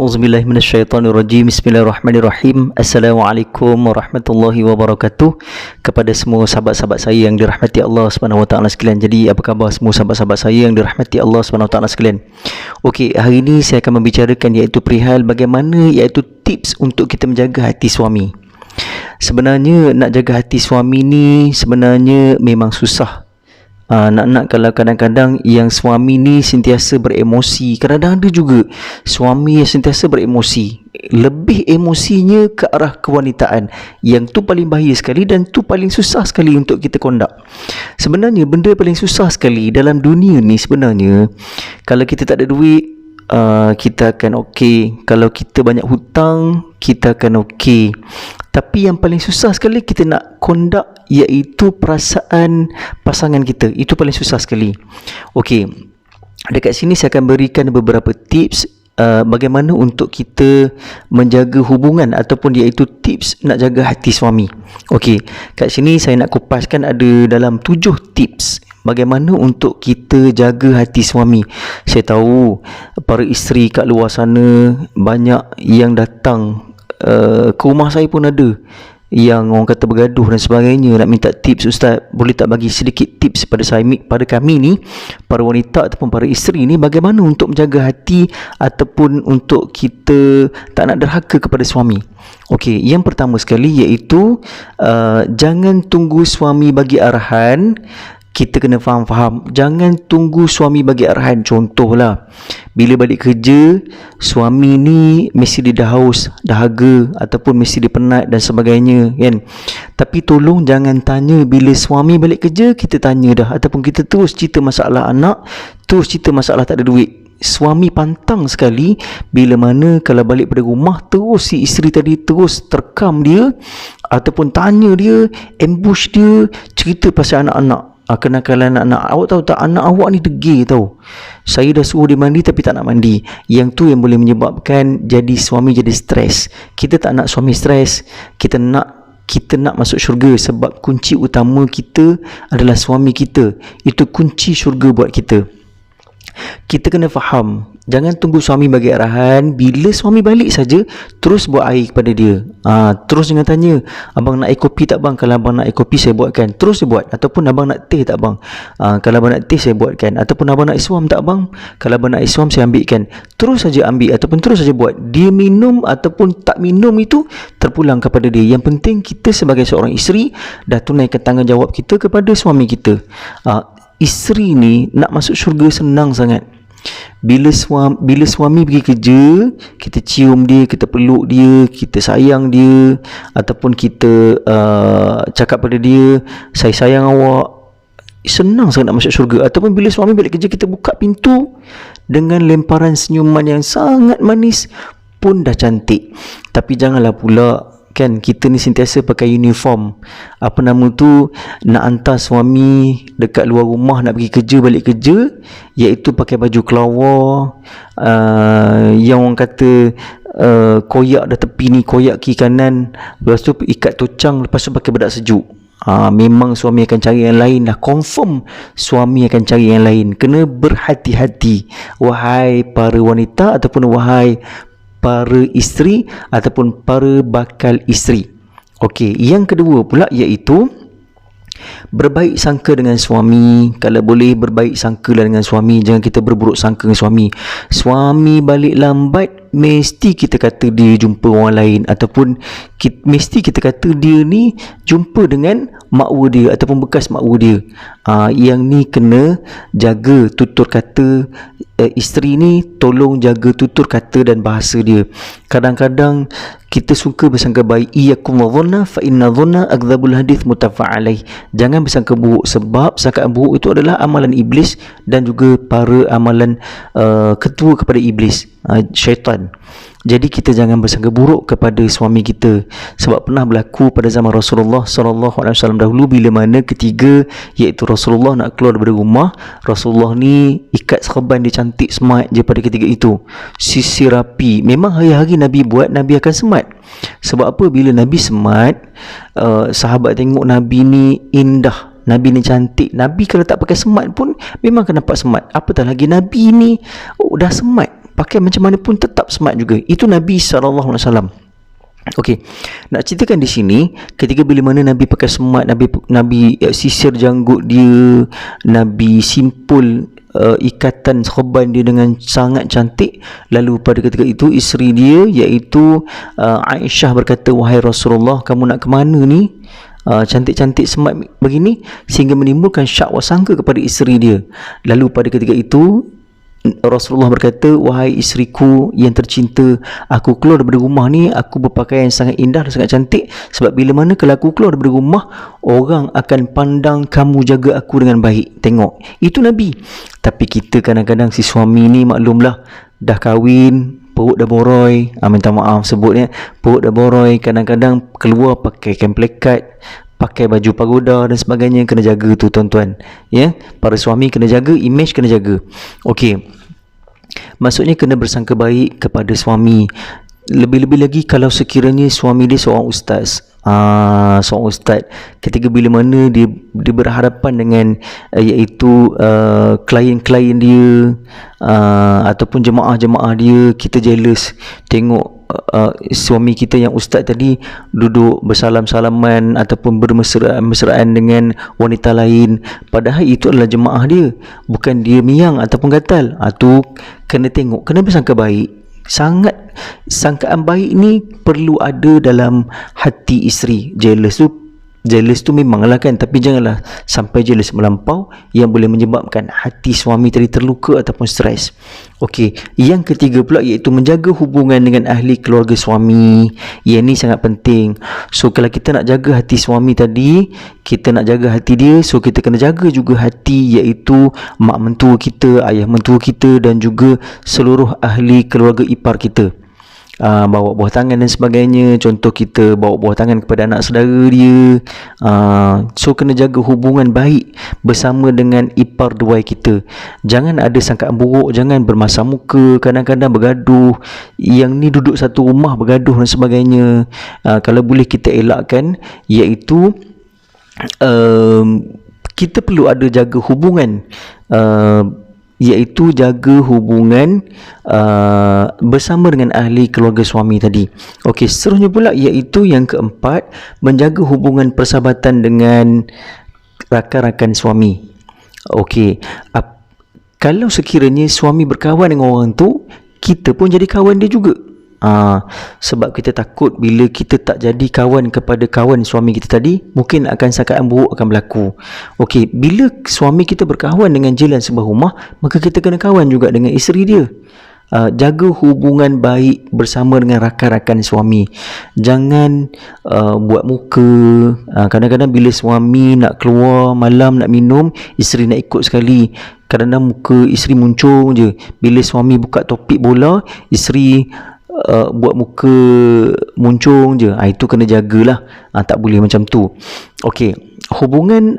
A'udzubillahi minasyaitonirrajim. Bismillahirrahmanirrahim. Assalamualaikum warahmatullahi wabarakatuh. Kepada semua sahabat-sahabat saya yang dirahmati Allah Subhanahu wa taala sekalian. Jadi apa khabar semua sahabat-sahabat saya yang dirahmati Allah Subhanahu wa taala sekalian? Okey, hari ini saya akan membicarakan iaitu perihal bagaimana iaitu tips untuk kita menjaga hati suami. Sebenarnya nak jaga hati suami ni sebenarnya memang susah. Nak kalau kadang-kadang yang suami ni sentiasa beremosi. Kadang-kadang ada juga suami yang sentiasa beremosi, lebih emosinya ke arah kewanitaan. Yang tu paling bahaya sekali dan tu paling susah sekali untuk kita kondak. Sebenarnya benda paling susah sekali dalam dunia ni sebenarnya, kalau kita tak ada duit, kita akan okey. Kalau kita banyak hutang, kita akan okey. Tapi yang paling susah sekali kita nak kondak iaitu perasaan pasangan kita. Itu paling susah sekali. Okey, dekat sini saya akan berikan beberapa tips bagaimana untuk kita menjaga hubungan ataupun iaitu tips nak jaga hati suami. Okey, kat sini saya nak kupaskan ada dalam 7 tips bagaimana untuk kita jaga hati suami. Saya tahu para isteri kat luar sana banyak yang datang ke rumah saya pun ada yang orang kata bergaduh dan sebagainya, nak minta tips. Ustaz, boleh tak bagi sedikit tips pada kami ni, para wanita ataupun para isteri ni, bagaimana untuk menjaga hati ataupun untuk kita tak nak derhaka kepada suami. Okey, yang pertama sekali iaitu jangan tunggu suami bagi arahan. Kita kena faham-faham, jangan tunggu suami bagi arahan. Contohlah, bila balik kerja, suami ni mesti dia dah haus, dahaga ataupun mesti dia penat dan sebagainya, kan. Tapi tolong jangan tanya bila suami balik kerja, kita tanya dah, ataupun kita terus cerita masalah anak, terus cerita masalah tak ada duit. Suami pantang sekali bila mana kalau balik pada rumah terus si isteri tadi terus terkam dia ataupun tanya dia, ambush dia, cerita pasal anak-anak. Kenakalan anak-anak. Awak tahu tak, anak awak ni degil tau. Saya dah suruh dia mandi tapi tak nak mandi. Yang tu yang boleh menyebabkan jadi suami jadi stres. Kita tak nak suami stres. Kita nak masuk syurga, sebab kunci utama kita adalah suami kita. Itu kunci syurga buat kita. Kita kena faham, jangan tunggu suami bagi arahan. Bila suami balik saja, terus buat air kepada dia. Terus jangan tanya, abang nak air kopi tak bang? Kalau abang nak air kopi saya buatkan. Terus dia buat. Ataupun abang nak teh tak bang? Kalau abang nak teh saya buatkan. Ataupun abang nak iswam tak bang? Kalau abang nak iswam saya ambilkan. Terus saja ambil ataupun terus saja buat. Dia minum ataupun tak minum itu terpulang kepada dia. Yang penting kita sebagai seorang isteri dah tunaikan tanggungjawab kita kepada suami kita. Isteri ni nak masuk syurga senang sangat. Bila suami pergi kerja, kita cium dia, kita peluk dia, kita sayang dia, ataupun kita cakap pada dia, saya sayang awak, senang sangat nak masuk syurga. Ataupun bila suami balik kerja, kita buka pintu dengan lemparan senyuman yang sangat manis pun dah cantik. Tapi janganlah pula, kan, kita ni sentiasa pakai uniform, apa nama tu, nak hantar suami dekat luar rumah nak pergi kerja, balik kerja, iaitu pakai baju kelawar, yang orang kata koyak dah tepi ni, koyak kiri kanan, lepas tu ikat tocang, lepas tu pakai bedak sejuk. Memang suami akan cari yang lain lah. Confirm suami akan cari yang lain. Kena berhati-hati, wahai para wanita ataupun wahai para isteri ataupun para bakal isteri. Okey, yang kedua pula iaitu berbaik sangka dengan suami. Kalau boleh berbaik sangkalah dengan suami. Jangan kita berburuk sangka dengan suami. Suami balik lambat, mesti kita kata dia jumpa orang lain, ataupun mesti kita kata dia ni jumpa dengan makwa dia ataupun bekas makwa dia. Yang ni kena jaga tutur kata. Isteri ni tolong jaga tutur kata dan bahasa dia. Kadang-kadang kita suka bersangka baik. Iyyakum wadhanna fa inna dhanna akdzabul hadits muttafaq alaih. Jangan bersangka buruk, sebab sangkaan buruk itu adalah amalan iblis dan juga para amalan ketua kepada iblis, syaitan. Jadi kita jangan bersangka buruk kepada suami kita, sebab pernah berlaku pada zaman Rasulullah SAW dahulu, bila mana ketiga iaitu Rasulullah nak keluar daripada rumah. Rasulullah ni ikat serban dia cantik smart je pada ketiga itu, sisir rapi. Memang hari-hari Nabi buat, Nabi akan smart. Sebab apa? Bila Nabi smart, sahabat tengok Nabi ni indah, Nabi ni cantik. Nabi kalau tak pakai smart pun memang akan nampak smart. Apatah lagi Nabi ni dah smart. pakai macam mana pun tetap smart juga. Itu Nabi SAW. Okey, nak ceritakan di sini ketika bila mana Nabi pakai smart, Nabi sisir janggut dia, Nabi simpul ikatan sorban dia dengan sangat cantik. Lalu pada ketika itu isteri dia iaitu Aisyah berkata, "Wahai Rasulullah, kamu nak ke mana ni? Cantik-cantik smart begini," sehingga menimbulkan syak wasangka kepada isteri dia. Lalu pada ketika itu Rasulullah berkata, "Wahai isteriku yang tercinta, aku keluar daripada rumah ni, aku berpakaian sangat indah dan sangat cantik, sebab bila mana kalau aku keluar daripada rumah, orang akan pandang kamu jaga aku dengan baik." Tengok, itu Nabi. Tapi kita kadang-kadang si suami ni maklumlah, dah kahwin, perut dah boroi, minta maaf sebutnya, perut dah boroi, kadang-kadang keluar pakai kain plekat, pakai baju pagoda dan sebagainya. Kena jaga tu tuan-tuan, ya. Para suami kena jaga, image kena jaga. Okey, maksudnya kena bersangka baik kepada suami. Lebih-lebih lagi kalau sekiranya suami dia seorang ustaz. Seorang ustaz, ketika bila mana dia berhadapan dengan iaitu klien-klien dia, ataupun jemaah-jemaah dia, kita jealous tengok suami kita yang ustaz tadi duduk bersalam-salaman ataupun bermesraan dengan wanita lain, padahal itu adalah jemaah dia, bukan dia miang ataupun gatal. Tu kena tengok, kena bersangka baik. Sangat sangkaan baik ni perlu ada dalam hati isteri. Jealous tu memanglah kan, tapi janganlah sampai jealous melampau yang boleh menyebabkan hati suami tadi terluka ataupun stres. Okey, yang ketiga pula iaitu menjaga hubungan dengan ahli keluarga suami. Yang ni sangat penting. So kalau kita nak jaga hati suami tadi, kita nak jaga hati dia, so kita kena jaga juga hati iaitu mak mentua kita, ayah mentua kita dan juga seluruh ahli keluarga ipar kita. Bawa buah tangan dan sebagainya. Contoh kita bawa buah tangan kepada anak saudara dia. So kena jaga hubungan baik bersama dengan ipar duai kita. Jangan ada sangkaan buruk, jangan bermasam muka, kadang-kadang bergaduh. Yang ni duduk satu rumah bergaduh dan sebagainya. Kalau boleh kita elakkan, iaitu kita perlu ada jaga hubungan, iaitu jaga hubungan bersama dengan ahli keluarga suami tadi. Okey, seterusnya pula iaitu yang keempat, menjaga hubungan persahabatan dengan rakan-rakan suami. Okey, kalau sekiranya suami berkawan dengan orang tu, kita pun jadi kawan dia juga. Sebab kita takut bila kita tak jadi kawan kepada kawan suami kita tadi, mungkin akan sangkaan buruk akan berlaku. Okey, bila suami kita berkawan dengan jiran sebelah rumah, maka kita kena kawan juga dengan isteri dia. Jaga hubungan baik bersama dengan rakan-rakan suami. Jangan buat muka. Kadang-kadang bila suami nak keluar malam nak minum, isteri nak ikut sekali. Kadang-kadang muka isteri muncung je. Bila suami buka topik bola, isteri buat muka muncung je. Itu kena jagalah. Tak boleh macam tu. Okey, hubungan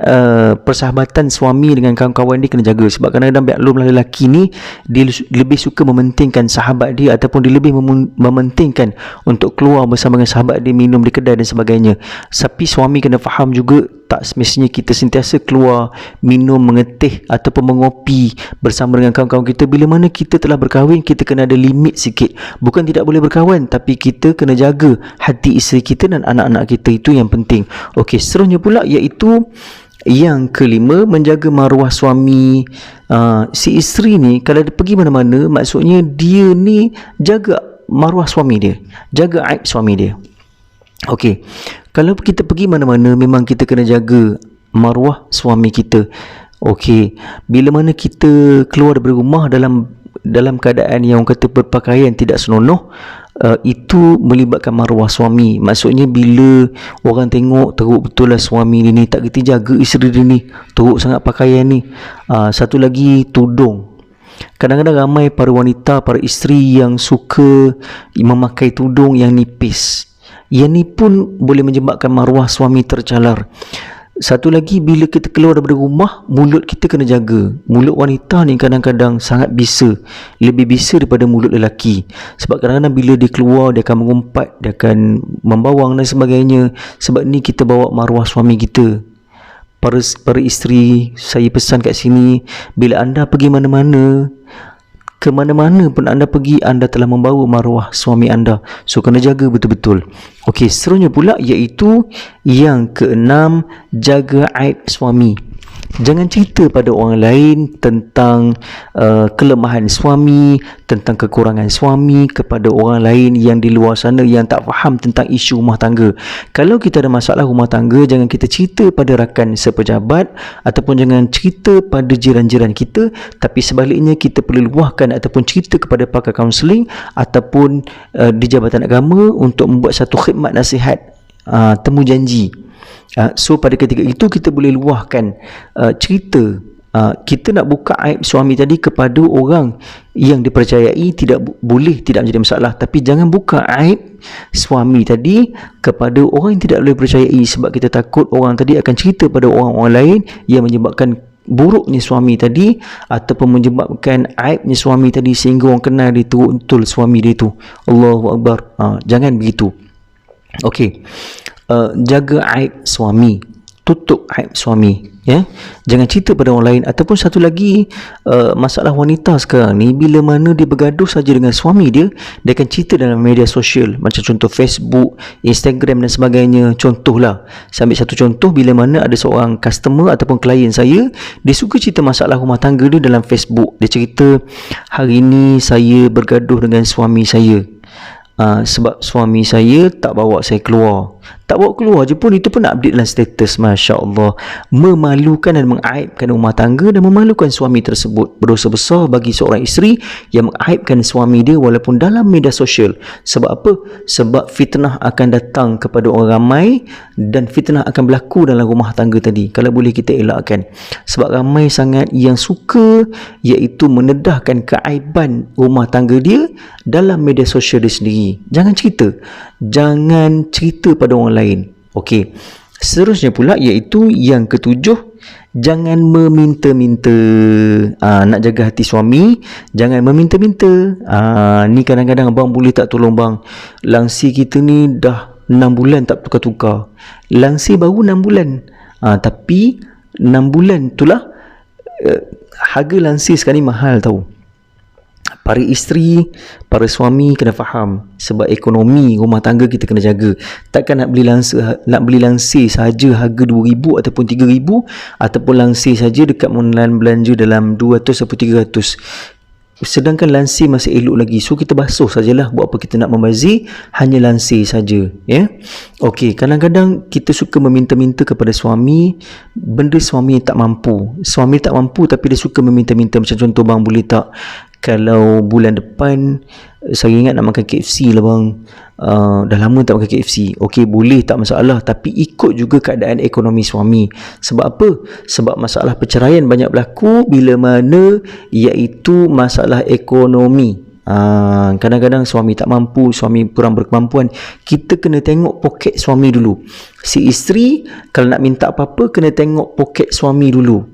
persahabatan suami dengan kawan-kawan dia kena jaga. Sebab kadang-kadang maklumlah lelaki ni, dia lebih suka mementingkan sahabat dia, ataupun dia lebih mementingkan untuk keluar bersama dengan sahabat dia, minum di kedai dan sebagainya. Tapi suami kena faham juga, tak semestinya kita sentiasa keluar minum, mengetih ataupun mengopi bersama dengan kawan-kawan kita. Bila mana kita telah berkahwin, kita kena ada limit sikit. Bukan tidak boleh berkawan, tapi kita kena jaga hati isteri kita dan anak-anak kita. Itu yang penting. Okey, seterusnya pula iaitu yang kelima, menjaga maruah suami. Si isteri ni kalau dia pergi mana-mana, maksudnya dia ni jaga maruah suami dia, jaga aib suami dia. Okey, kalau kita pergi mana-mana, memang kita kena jaga maruah suami kita. Okey, bila mana kita keluar dari rumah dalam keadaan yang orang kata berpakaian tidak senonoh, itu melibatkan maruah suami. Maksudnya bila orang tengok, teruk betul lah suami dia ni tak kerti jaga isteri dia ni, teruk sangat pakaian ni. Satu lagi, tudung. Kadang-kadang ramai para wanita, para isteri yang suka memakai tudung yang nipis. Yang ni pun boleh menyebabkan maruah suami tercalar. Satu lagi, bila kita keluar daripada rumah, mulut kita kena jaga. Mulut wanita ni kadang-kadang sangat bisa, lebih bisa daripada mulut lelaki. Sebab kadang-kadang bila dia keluar, dia akan mengumpat, dia akan membawang dan sebagainya. Sebab ni kita bawa maruah suami kita. Para isteri, saya pesan kat sini, bila anda pergi mana-mana, ke mana-mana pun anda pergi, anda telah membawa maruah suami anda. So kena jaga betul-betul. Okey, seterusnya pula iaitu yang keenam, jaga aib suami. Jangan cerita pada orang lain tentang kelemahan suami, tentang kekurangan suami kepada orang lain yang di luar sana yang tak faham tentang isu rumah tangga. Kalau kita ada masalah rumah tangga, jangan kita cerita pada rakan sepejabat ataupun jangan cerita pada jiran-jiran kita, tapi sebaliknya kita perlu luahkan ataupun cerita kepada pakar kaunseling ataupun di Jabatan Agama untuk membuat satu khidmat nasihat temu janji. So pada ketika itu kita boleh luahkan cerita. Kita nak buka aib suami tadi kepada orang yang dipercayai, tidak boleh, tidak menjadi masalah. Tapi jangan buka aib suami tadi kepada orang yang tidak boleh percayai, sebab kita takut orang tadi akan cerita pada orang-orang lain yang menyebabkan buruknya suami tadi ataupun menyebabkan aibnya suami tadi sehingga orang kenal dia tu betul suami dia tu. Allahu Akbar. Jangan begitu. Okey. Jaga aib suami, tutup aib suami, ya. Jangan cerita pada orang lain. Ataupun satu lagi, masalah wanita sekarang ni, bila mana dia bergaduh saja dengan suami dia akan cerita dalam media sosial, macam contoh Facebook, Instagram dan sebagainya. Contohlah, saya ambil satu contoh, bila mana ada seorang customer ataupun klien saya, dia suka cerita masalah rumah tangga dia dalam Facebook. Dia cerita, hari ini saya bergaduh dengan suami saya, sebab suami saya tak bawa saya keluar. Tak bawa keluar je pun, itu pun nak update dalam status. Masya Allah, memalukan dan mengaibkan rumah tangga dan memalukan suami tersebut. Berdosa besar bagi seorang isteri yang mengaibkan suami dia walaupun dalam media sosial. Sebab apa? Sebab fitnah akan datang kepada orang ramai dan fitnah akan berlaku dalam rumah tangga tadi, kalau boleh kita elakkan. Sebab ramai sangat yang suka iaitu menedahkan keaiban rumah tangga dia dalam media sosial dia sendiri. Jangan cerita pada orang lain. Okey. Seterusnya pula iaitu yang ketujuh, jangan meminta-minta. Nak jaga hati suami, jangan meminta-minta. Ni kadang-kadang abang boleh tak tolong bang, langsir kita ni dah 6 bulan tak tukar-tukar. Langsir baru 6 bulan. Tapi 6 bulan itulah harga langsir sekarang ni mahal tau. Para isteri, para suami kena faham, sebab ekonomi rumah tangga kita kena jaga. Takkan nak beli langsir saja harga 2,000 ataupun 3,000, ataupun langsir saja dekat online belanja dalam 200 atau 300. Sedangkan lansir masih elok lagi. So kita basuh sajalah. Buat apa kita nak membazir, hanya lansir saja, ya. Okey, kadang-kadang kita suka meminta-minta kepada suami benda suami tak mampu. Suami tak mampu tapi dia suka meminta-minta. Macam contoh, bang boleh tak kalau bulan depan saya ingat nak makan KFC lah bang, dah lama tak makan KFC. Okey, boleh, tak masalah, tapi ikut juga keadaan ekonomi suami. Sebab apa? Sebab masalah perceraian banyak berlaku bila mana iaitu masalah ekonomi. Kadang-kadang suami tak mampu, suami kurang berkemampuan. Kita kena tengok poket suami dulu. Si isteri kalau nak minta apa-apa kena tengok poket suami dulu.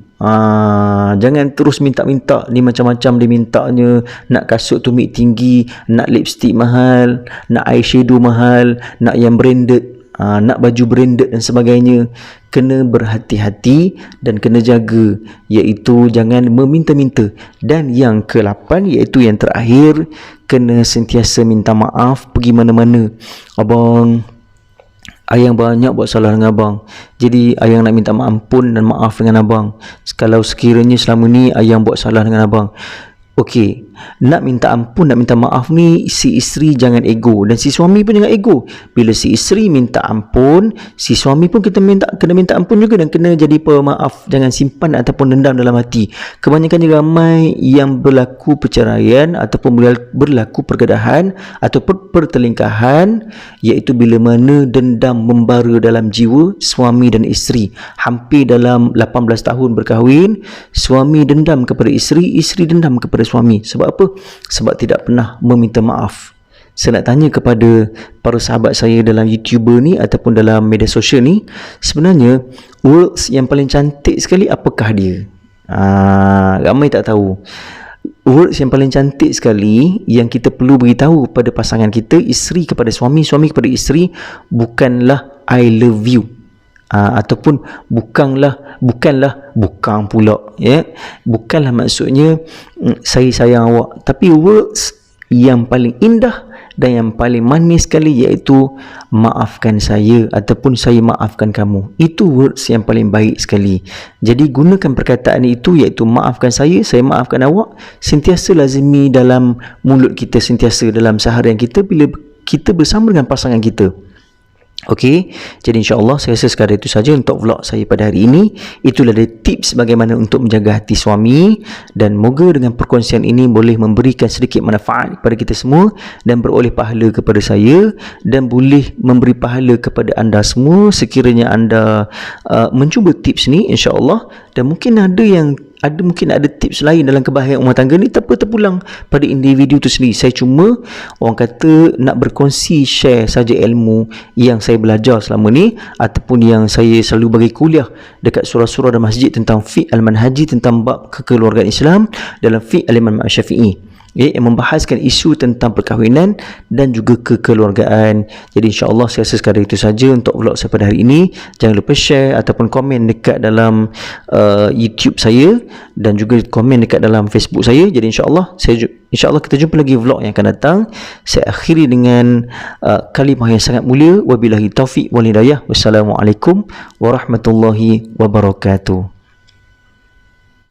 Jangan terus minta-minta. Ni macam-macam dia mintanya. Nak kasut tumit tinggi, nak lipstick mahal, nak eyeshadow mahal, nak yang branded, nak baju branded dan sebagainya. Kena berhati-hati dan kena jaga, iaitu jangan meminta-minta. Dan yang ke-8 iaitu yang terakhir, kena sentiasa minta maaf pergi mana-mana. Abang, ayang banyak buat salah dengan abang, jadi ayang nak minta ampun dan maaf dengan abang kalau sekiranya selama ni ayang buat salah dengan abang. Okey, nak minta ampun, nak minta maaf ni, si isteri jangan ego dan si suami pun jangan ego. Bila si isteri minta ampun, si suami pun kena minta ampun juga dan kena jadi pemaaf. Jangan simpan ataupun dendam dalam hati. Kebanyakan ramai yang berlaku perceraian ataupun berlaku pergadahan ataupun pertelingkahan, iaitu bila mana dendam membara dalam jiwa suami dan isteri. Hampir dalam 18 tahun berkahwin, suami dendam kepada isteri, isteri dendam kepada suami. Sebab apa? Sebab tidak pernah meminta maaf. Saya nak tanya kepada para sahabat saya dalam YouTuber ni ataupun dalam media sosial ni, sebenarnya words yang paling cantik sekali apakah dia? Ramai tak tahu. Words yang paling cantik sekali yang kita perlu beritahu pada pasangan kita, isteri kepada suami, suami kepada isteri, bukanlah I love you. ataupun bukan maksudnya saya sayang awak, tapi words yang paling indah dan yang paling manis sekali iaitu maafkan saya ataupun saya maafkan kamu. Itu words yang paling baik sekali. Jadi gunakan perkataan itu iaitu maafkan saya maafkan awak, sentiasa lazimi dalam mulut kita, sentiasa dalam seharian kita bila kita bersama dengan pasangan kita. Okey, jadi insya-Allah saya rasa sekadar itu saja untuk vlog saya pada hari ini. Itulah dia tips bagaimana untuk menjaga hati suami, dan moga dengan perkongsian ini boleh memberikan sedikit manfaat kepada kita semua dan beroleh pahala kepada saya dan boleh memberi pahala kepada anda semua sekiranya anda mencuba tips ni, insya-Allah. Dan mungkin ada tips lain dalam kebahagiaan rumah tangga ni, terpulang pada individu tu sendiri. Saya cuma orang kata nak berkongsi, share saja ilmu yang saya belajar selama ni ataupun yang saya selalu bagi kuliah dekat surah-surah dan masjid tentang fiqh al-manhaji, tentang bab kekeluargaan Islam dalam fiqh al-Imam Syafi'i, yang membahaskan isu tentang perkahwinan dan juga kekeluargaan. Jadi insya-Allah saya rasa sekadar itu saja untuk vlog saya pada hari ini. Jangan lupa share ataupun komen dekat dalam YouTube saya dan juga komen dekat dalam Facebook saya. Jadi insya-Allah kita jumpa lagi vlog yang akan datang. Saya akhiri dengan kalimah yang sangat mulia, wabillahi taufiq wal hidayah. Wassalamualaikum warahmatullahi wabarakatuh.